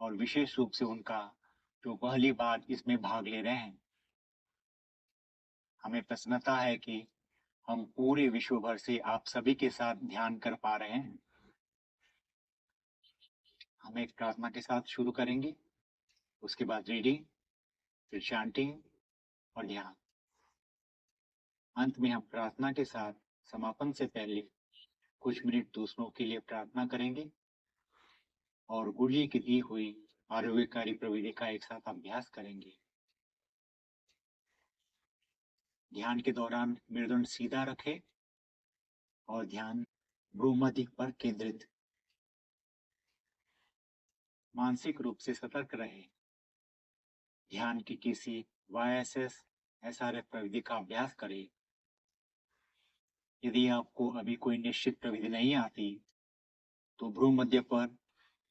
और विशेष रूप से उनका जो पहली बार इसमें भाग ले रहे हैं। हमें प्रसन्नता है कि हम पूरे विश्व भर से आप सभी के साथ ध्यान कर पा रहे हैं। हम एक प्रार्थना के साथ शुरू करेंगे, उसके बाद रीडिंग, फिर चैंटिंग और ध्यान। अंत में हम प्रार्थना के साथ समापन से पहले कुछ मिनट दूसरों के लिए प्रार्थना करेंगे और गुरु जी की दी हुई आरोग्यकारी प्रविधि का एक साथ अभ्यास करेंगे। ध्यान के दौरान मेरुदंड सीधा रखें और ध्यान भ्रूमध्य पर केंद्रित। मानसिक रूप से सतर्क रहे। ध्यान की किसी YSS SRF प्रविधि का अभ्यास करें। यदि आपको अभी कोई निश्चित प्रविधि नहीं आती तो भ्रूमध्य पर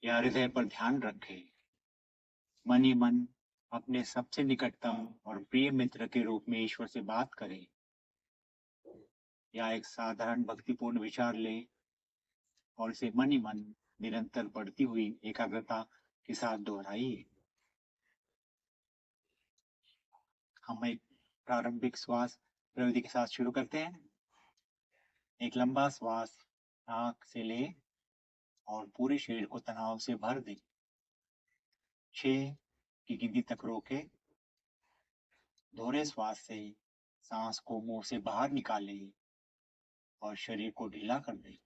या हृदय पर ध्यान रखें। मन ही मन अपने सबसे निकटतम और प्रिय मित्र के रूप में ईश्वर से बात करें या एक साधारण भक्तिपूर्ण विचार लें और इसे मन ही मन निरंतर बढ़ती हुई एकाग्रता के साथ दोहराइए। हम एक प्रारंभिक श्वास प्रविधि के साथ शुरू करते हैं। एक लंबा श्वास नाक से लें और पूरे शरीर को तनाव से भर दें। 6 की गिनती तक रोकें। दोहरे श्वास से सांस को मुंह से बाहर निकालें और शरीर को ढीला कर दें।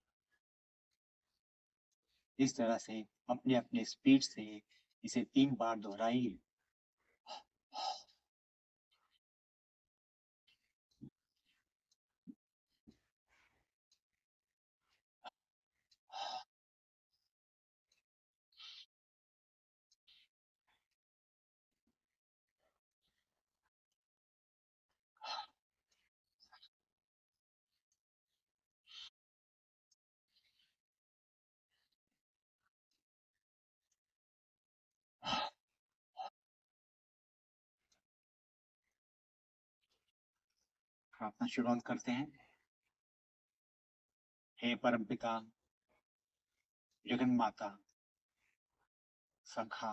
इस तरह से अपने अपने स्पीड से इसे 3 बार दोहराइए। प्रार्थना शुरुआत करते हैं। हे परमपिता, जगन माता, सखा,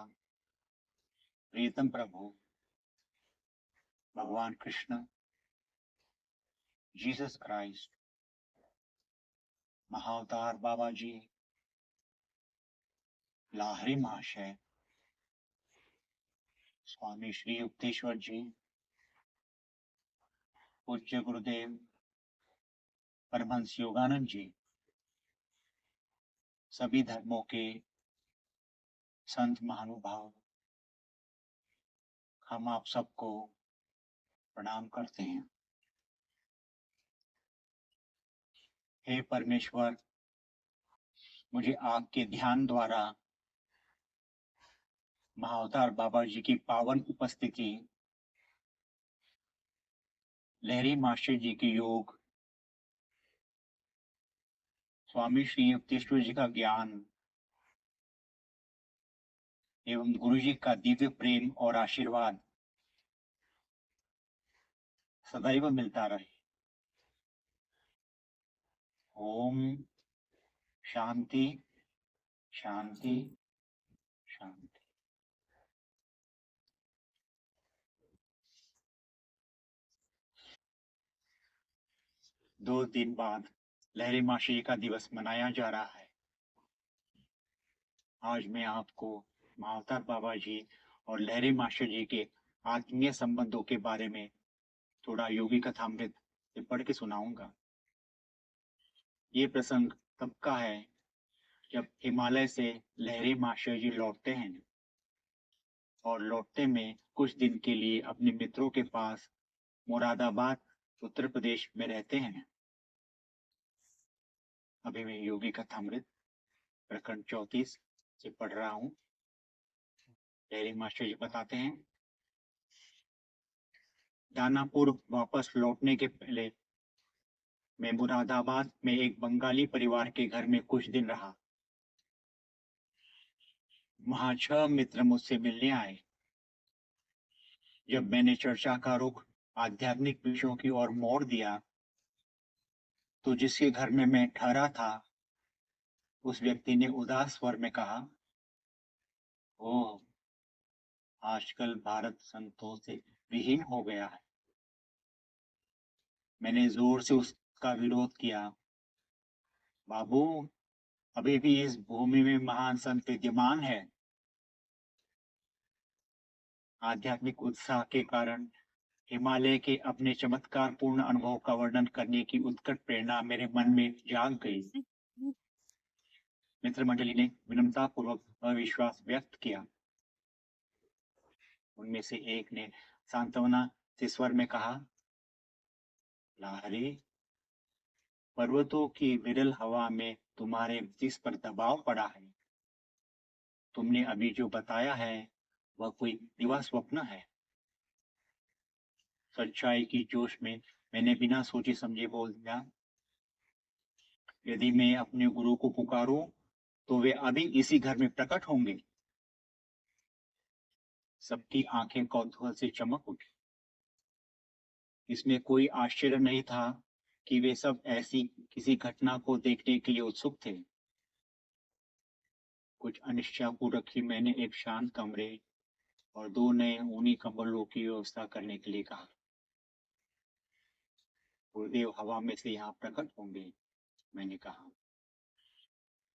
प्रियतम प्रभु, भगवान कृष्ण, जीसस क्राइस्ट, महाअवतार बाबा जी, लाहरी महाशय, स्वामी श्री युक्तेश्वर जी, पूज्य गुरुदेव परमहंस योगानंद जी, सभी धर्मों के संत महानुभाव, हम आप सबको प्रणाम करते हैं। हे परमेश्वर, मुझे आपके ध्यान द्वारा महाअवतार बाबा जी की पावन उपस्थिति, लहरी मास्टर जी के योग, स्वामी श्री युक्तेश्वर जी का ज्ञान एवं गुरु जी का दिव्य प्रेम और आशीर्वाद सदैव मिलता रहे। ओम शांति शांति शांति। दो दिन बाद लहरी मास्टर जी का दिवस मनाया जा रहा है। आज मैं आपको महाअवतार बाबा जी और लहरी मास्टर जी के आत्मीय संबंधों के बारे में थोड़ा योगी कथामृत से पढ़ के सुनाऊंगा। ये प्रसंग तब का है जब हिमालय से लहरी मास्टर जी लौटते हैं और लौटते में कुछ दिन के लिए अपने मित्रों के पास मुरादाबाद उत्तर प्रदेश में रहते हैं। अभी मैं योगी कथामृत प्रकरण 34 से पढ़ रहा हूँ। लहरी मास्टर जी बताते हैं, दानापुर वापस लौटने के पहले मैं मुरादाबाद में एक बंगाली परिवार के घर में कुछ दिन रहा। वहां 6 मित्र मुझसे मिलने आए। जब मैंने चर्चा का रुख आध्यात्मिक विषयों की ओर मोड़ दिया तो जिसके घर में मैं ठहरा था उस व्यक्ति ने उदास स्वर में कहा, ओह, आजकल भारत संतों से विहीन हो गया है। मैंने जोर से उसका विरोध किया। बाबू, अभी भी इस भूमि में महान संत विद्यमान है। आध्यात्मिक उत्साह के कारण हिमालय के अपने चमत्कारपूर्ण अनुभव का वर्णन करने की उत्कट प्रेरणा मेरे मन में जाग गई। मित्र मंडली ने विनम्रता पूर्वक अविश्वास व्यक्त किया। उनमें से एक ने सांत्वना से स्वर में कहा, लाहरी, पर्वतों की विरल हवा में तुम्हारे जिस पर दबाव पड़ा है, तुमने अभी जो बताया है वह कोई दिवा स्वप्न है। सच्चाई की जोश में मैंने बिना सोचे समझे बोल दिया, यदि मैं अपने गुरु को पुकारूं तो वे अभी इसी घर में प्रकट होंगे। सबकी आंखें कौतूहल से चमक उठी। इसमें कोई आश्चर्य नहीं था कि वे सब ऐसी किसी घटना को देखने के लिए उत्सुक थे। कुछ अनिश्चयपूर्वक ही मैंने एक शांत कमरे और 2 नए ऊनी कंबलों की व्यवस्था करने के लिए कहा। गुरुदेव हवा में से यहाँ प्रकट होंगे, मैंने कहा।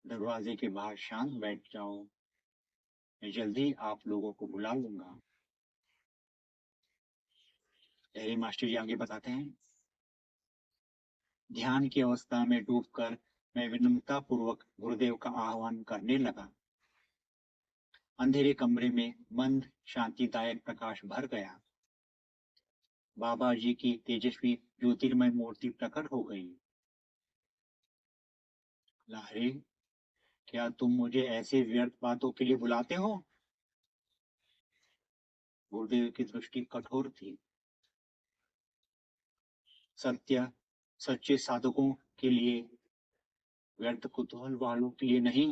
दरवाजे के बाहर शांत बैठ जाओ, मैं जल्दी आप लोगों को बुला लूंगा। लहरी मास्टर जी आगे बताते हैं, ध्यान की अवस्था में डूबकर मैं विनम्रता पूर्वक गुरुदेव का आह्वान करने लगा। अंधेरे कमरे में मंद शांतिदायक प्रकाश भर गया। बाबा जी की तेजस्वी ज्योतिर्मय मूर्ति प्रकट हो गई। लाहरी, क्या तुम मुझे ऐसे व्यर्थ बातों के लिए बुलाते हो? गुरुदेव की दृष्टि कठोर थी। सत्य सच्चे साधकों के लिए, व्यर्थ कुतूहल वालों के लिए नहीं।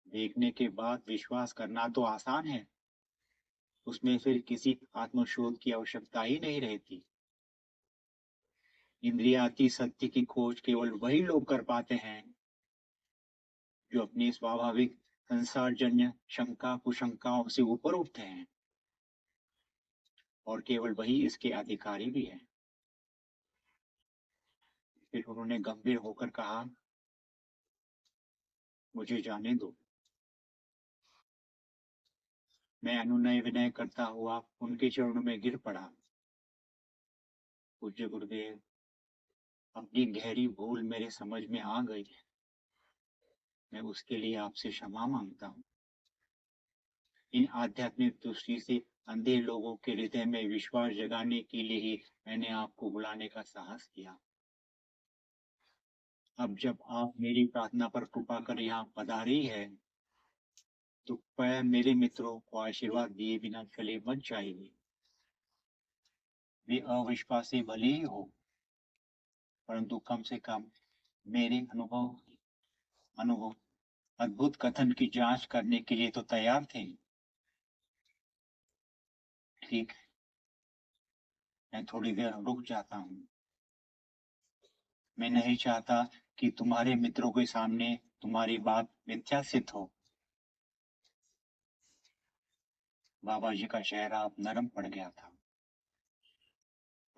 देखने के बाद विश्वास करना तो आसान है, उसमें फिर किसी आत्मशोध की आवश्यकता ही नहीं रहती। इंद्रियाती सत्य की खोज केवल वही लोग कर पाते हैं जो अपनी स्वाभाविक संसारजन्य शंका कुशंकाओं से ऊपर उठते हैं, और केवल वही इसके अधिकारी भी हैं। फिर उन्होंने गंभीर होकर कहा, मुझे जाने दो। मैं अनुनय विनय करता हुआ उनके चरणों में गिर पड़ा। पूज्य गुरुदेव, अपनी गहरी भूल मेरे समझ में आ गई है, मैं उसके लिए आपसे क्षमा मांगता हूँ। इन आध्यात्मिक दृष्टि से अंधे लोगों के हृदय में विश्वास जगाने के लिए ही मैंने आपको बुलाने का साहस किया। अब जब आप मेरी प्रार्थना पर कृपा कर यहाँ पधारी है, तो कृपया मेरे मित्रों को आशीर्वाद दिए बिना चले मत जाइए। वे अविश्वासी भले ही हो, परंतु कम से कम मेरे अनुभव अद्भुत कथन की जांच करने के लिए तो तैयार थे। ठीक, मैं थोड़ी देर रुक जाता हूँ। मैं नहीं चाहता कि तुम्हारे मित्रों के सामने तुम्हारी बात मिथ्या सिद्ध हो। बाबा जी का चेहरा अब नरम पड़ गया था,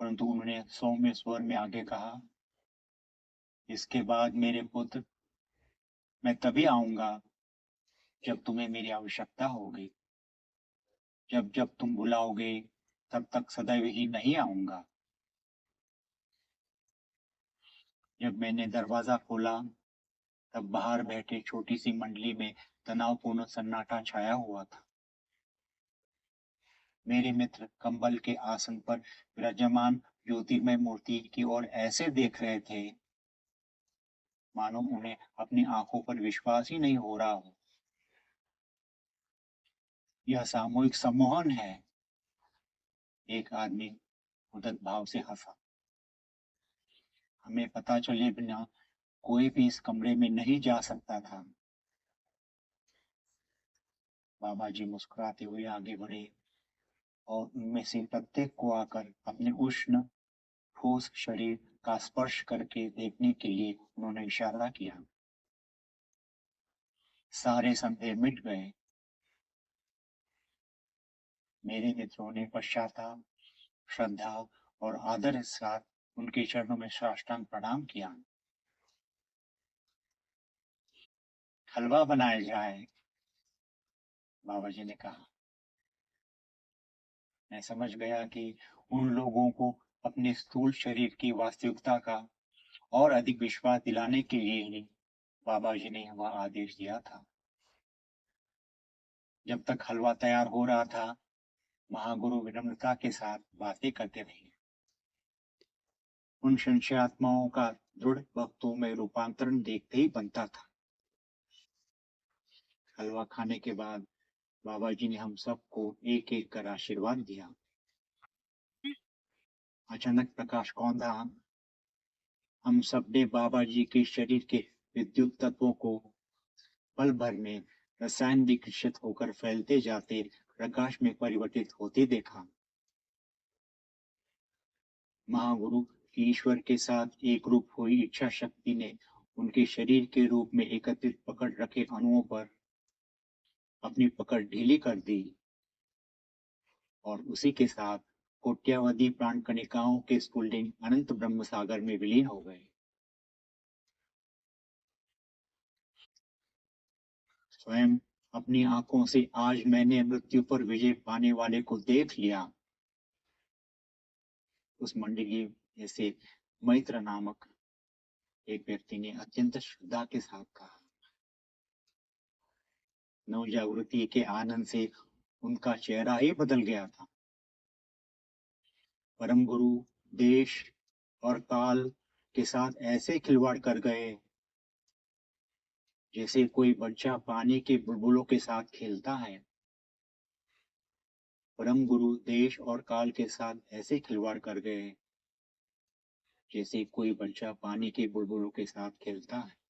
परंतु उन्होंने सौम्य स्वर में आगे कहा, इसके बाद मेरे पुत्र, मैं तभी आऊंगा जब तुम्हें मेरी आवश्यकता होगी। जब जब तुम बुलाओगे, तब तक सदैव ही नहीं आऊंगा। जब मैंने दरवाजा खोला, तब बाहर बैठे छोटी सी मंडली में तनावपूर्ण सन्नाटा छाया हुआ था। मेरे मित्र कंबल के आसन पर विराजमान ज्योतिर्मय मूर्ति की ओर ऐसे देख रहे थे मानो उन्हें अपनी आंखों पर विश्वास ही नहीं हो रहा हो। यह सामूहिक सम्मोहन है, एक आदमी उद्धत भाव से हंसा। हमें पता चले बिना कोई भी इस कमरे में नहीं जा सकता था। बाबा जी मुस्कुराते हुए आगे बढ़े और उनमें से प्रत्येक को आकर अपने उष्ण ठोस शरीर का स्पर्श करके देखने के लिए उन्होंने इशारा किया। सारे संदेह मिट गए। मेरे मित्रों ने पश्चाताप, श्रद्धा और आदर के साथ उनके चरणों में साष्टांग प्रणाम किया। हलवा बनाया जाए, बाबा जी ने कहा। मैं समझ गया कि उन लोगों को अपने स्थूल शरीर की वास्तविकता का और अधिक विश्वास दिलाने के लिए ही बाबा जी ने वह आदेश दिया था। जब तक हलवा तैयार हो रहा था, महागुरु विनम्रता के साथ बातें करते रहे। उन संशयात्माओं का दृढ़ भक्तों में रूपांतरण देखते ही बनता था। हलवा खाने के बाद बाबा जी ने हम सबको एक एक कर आशीर्वाद दिया। अचानक प्रकाश कौंधा। हम सबने बाबा जी के शरीर के विद्युत तत्वों को पल भर में रसायन विकसित होकर फैलते जाते प्रकाश में परिवर्तित होते देखा। महागुरु की ईश्वर के साथ एक रूप हुई इच्छा शक्ति ने उनके शरीर के रूप में एकत्रित पकड़ रखे अणुओं पर अपनी पकड़ ढीली कर दी और उसी के साथ कोट्यावधि प्राण कणिकाओं के स्फुलिंग अनंत ब्रह्म सागर में विलीन हो गए। स्वयं अपनी आंखों से आज मैंने मृत्यु पर विजय पाने वाले को देख लिया। उस मंडली में से मैत्र नामक एक व्यक्ति ने अत्यंत श्रद्धा के साथ कहा। नवजागृति के आनंद से उनका चेहरा ही बदल गया था। परम गुरु देश और काल के साथ ऐसे खिलवाड़ कर गए जैसे कोई बच्चा पानी के बुलबुलों के साथ खेलता है। परम गुरु देश और काल के साथ ऐसे खिलवाड़ कर गए जैसे कोई बच्चा पानी के बुलबुलों के साथ खेलता है।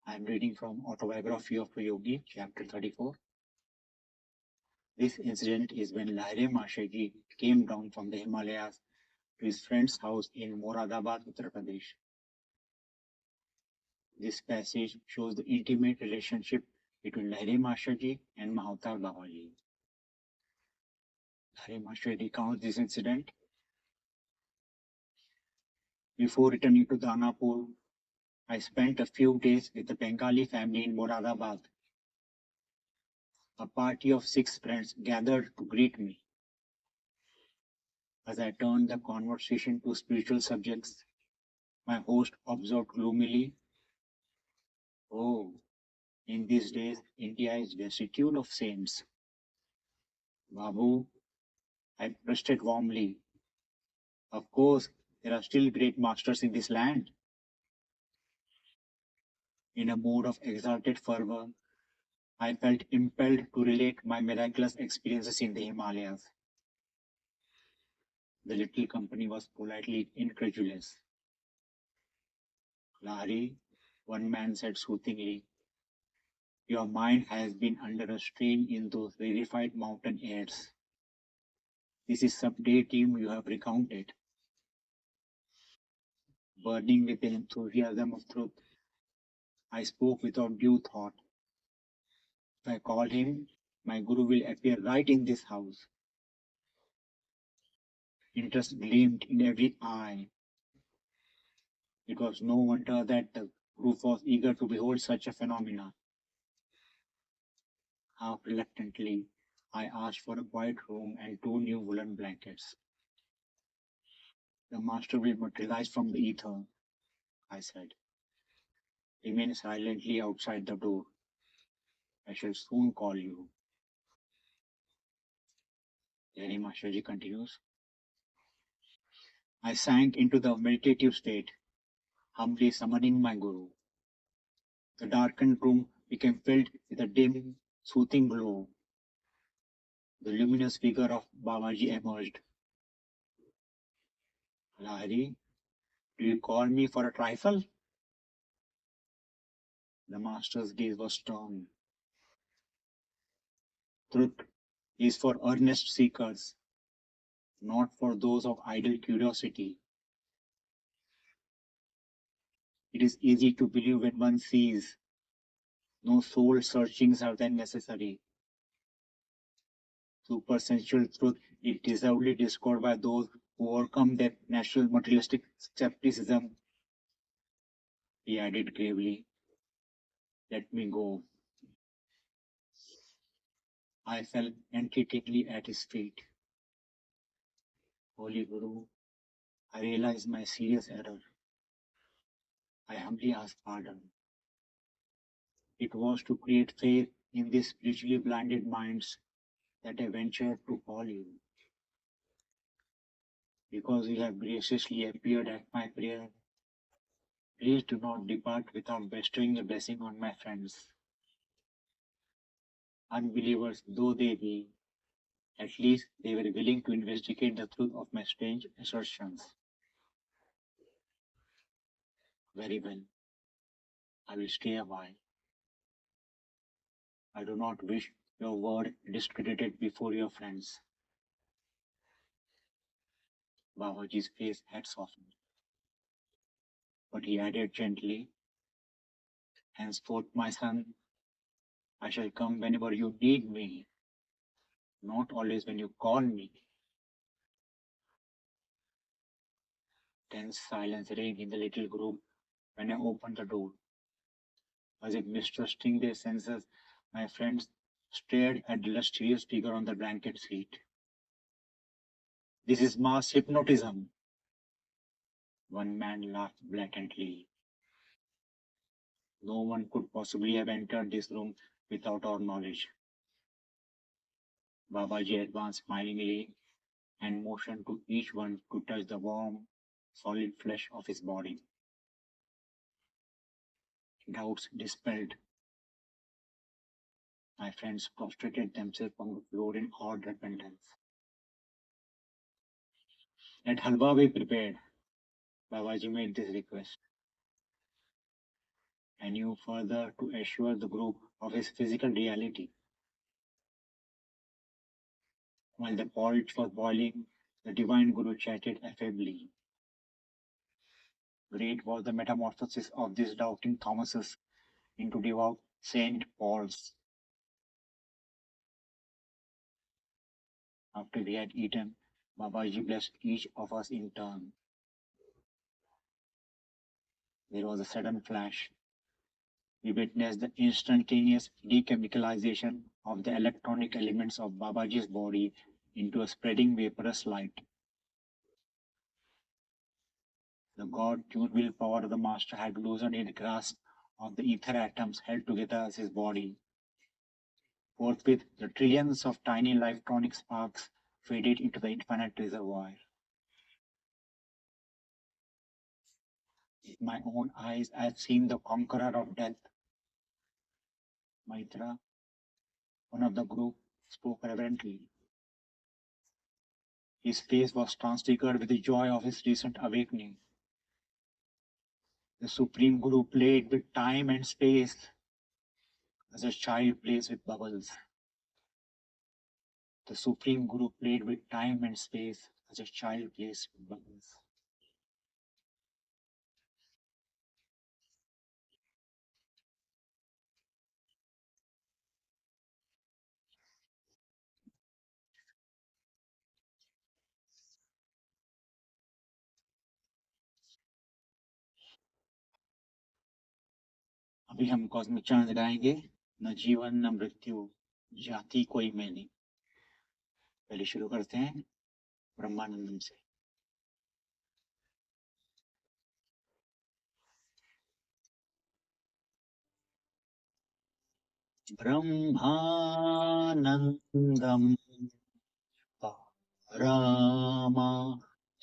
I am reading from Autobiography of a Yogi, chapter 34. This incident is when Lahire Mashaji came down from the Himalayas to his friend's house in Moradabad, Uttar Pradesh. This passage shows the intimate relationship between Lahire Mashaji and Mahavatar Babaji. Lahire Mashaji recounts this incident. Before returning to Danapur, I spent a few days with the Bengali family in Moradabad. A party of 6 friends gathered to greet me. As I turned the conversation to spiritual subjects, my host observed gloomily, "Oh, in these days, India is destitute of saints." Babu, I protested warmly. Of course, there are still great masters in this land. In a mood of exalted fervor, I felt impelled to relate my miraculous experiences in the Himalayas. The little company was politely incredulous. "Lahari," one man said soothingly, "your mind has been under a strain in those rarefied mountain airs. This is some daydream you have recounted." Burning with the enthusiasm of truth, I spoke without due thought. If I call him, my Guru will appear right in this house. Interest gleamed in every eye. It was no wonder that the group was eager to behold such a phenomenon. Half reluctantly, I asked for a quiet room and 2 new woolen blankets. "The master will materialize from the ether," I said. "Remain silently outside the door. I shall soon call you." Lahiri Maharji continues. I sank into the meditative state, humbly summoning my Guru. The darkened room became filled with a dim, soothing glow. The luminous figure of Babaji emerged. "Lahiri, do you call me for a trifle?" The master's gaze was stern. "Truth is for earnest seekers, not for those of idle curiosity." It is easy to believe when one sees. No soul searchings are then necessary. Supersensual truth is deservedly discovered by those who overcome their natural materialistic skepticism. He added gravely, "Let me go." I fell entreatingly at his feet. "Holy Guru, I realize my serious error. I humbly ask pardon. It was to create faith in these spiritually blinded minds that I ventured to call you. Because you have graciously appeared at my prayer, please do not depart without bestowing a blessing on my friends. Unbelievers though they be, at least they were willing to investigate the truth of my strange assertions." "Very well. I will stay a while. I do not wish your word discredited before your friends." Babaji's face had softened, but he added gently, "Henceforth, my son, I shall come whenever you need me, not always when you call me." Tense silence reigned in the little group when I opened the door. As if mistrusting their senses, my friends stared at the lustrous figure on the blanket seat. "This is mass hypnotism." One man laughed blatantly. "No one could possibly have entered this room without our knowledge." Babaji advanced smilingly and motioned to each one to touch the warm, solid flesh of his body. Doubts dispelled, my friends prostrated themselves on the floor in awed repentance. "Let halwa be prepared." Babaji made this request. I knew further to assure the group of his physical reality. While the porridge was boiling, the divine Guru chatted affably. Great was the metamorphosis of these doubting Thomases into devout Saint Pauls. After we had eaten, Babaji blessed each of us in turn. There was a sudden flash. We witnessed the instantaneous dechemicalization of the electronic elements of Babaji's body into a spreading vaporous light. The God-tuned willpower of the Master had loosened its grasp of the ether atoms held together as his body. Forthwith, the trillions of tiny electronic sparks faded into the infinite reservoir. With my own eyes, I have seen the conqueror of death. Maitra, one of the group, spoke reverently. His face was transfigured with the joy of his recent awakening. The Supreme Guru played with time and space as a child plays with bubbles. The Supreme Guru played with time and space as a child plays with bubbles. अभी हम cosmic chance गाएंगे, न जीवन न मृत्यु, जाति कोई में नहीं। पहले शुरू करते हैं ब्रह्मानंदम से। ब्रह्मानंदम रामा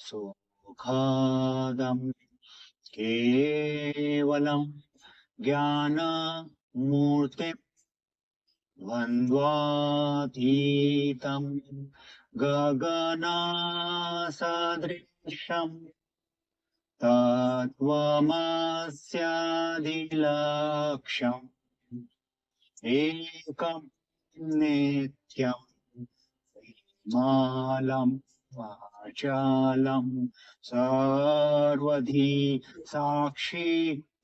सुखादम केवलम ज्ञान मूर्ति द्वन्द्वातीतं गगनासदृशं तत्त्वमस्यादिलक्ष्यम् एकं नित्यं मालम् वाचालं सर्वधी साक्षी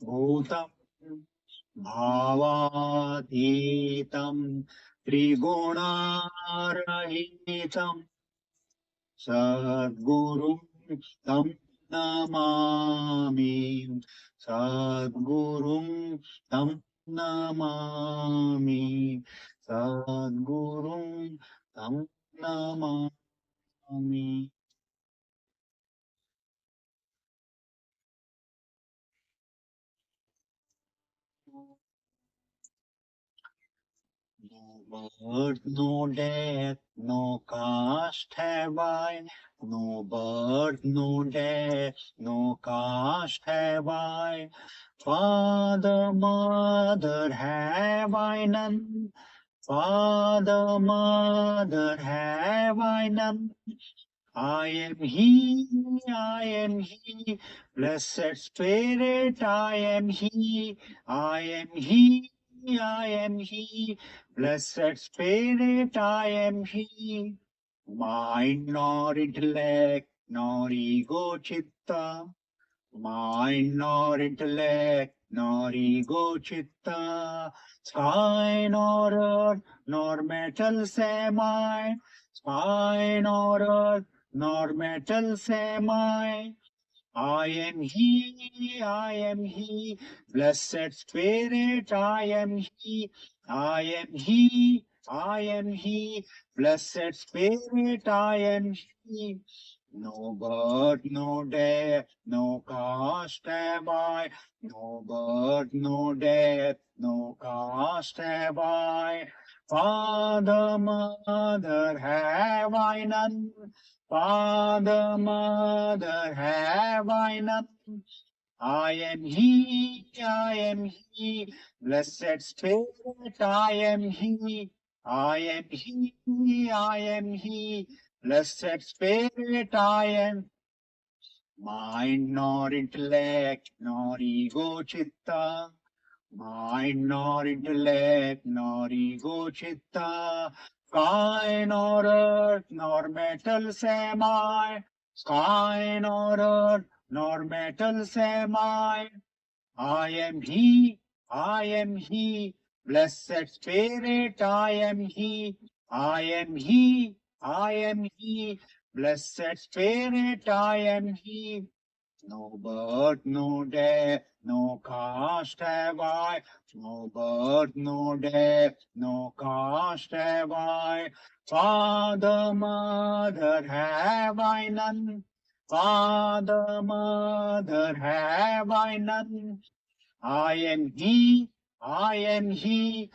भूतं भावातीतं त्रिगुणारहितं सद्गुरुं तं नमामि सद्गुरुं तं नमामि सद्गुरुं तं Namami. No birth, no death, no caste have I. No birth, no death, no caste have I. Father, mother have I none. Father, mother have I none. I am he, I am he. Blessed Spirit, I am he. I am he, I am he. Blessed Spirit, I am he. Mind nor intellect, nor ego chitta. Mind nor intellect, nor ego chitta. Sky nor earth, nor metals am I. Sky nor earth, nor metals am I. I am he, I am he. Blessed Spirit, I am he. I am he, I am he. Blessed Spirit, I am he. No birth, no death, no caste have I. No birth, no death, no caste have I. Father, mother have I none. Father, mother have I none. I am he, I am he. Blessed Spirit, I am he. I am he, I am he. Blessed Spirit, I am. Mind nor intellect, nor ego chitta. Mind nor intellect, nor ego chitta. Sky nor earth, nor metals am I. Sky nor earth, nor metals am I. I am he, I am he. Blessed Spirit, I am he. I am he, I am he. Blessed Spirit, I am he. No birth, no death, no caste have I. No birth, no death, no caste have I. Father, mother have I none. Father, mother have I none. I am he, I am he.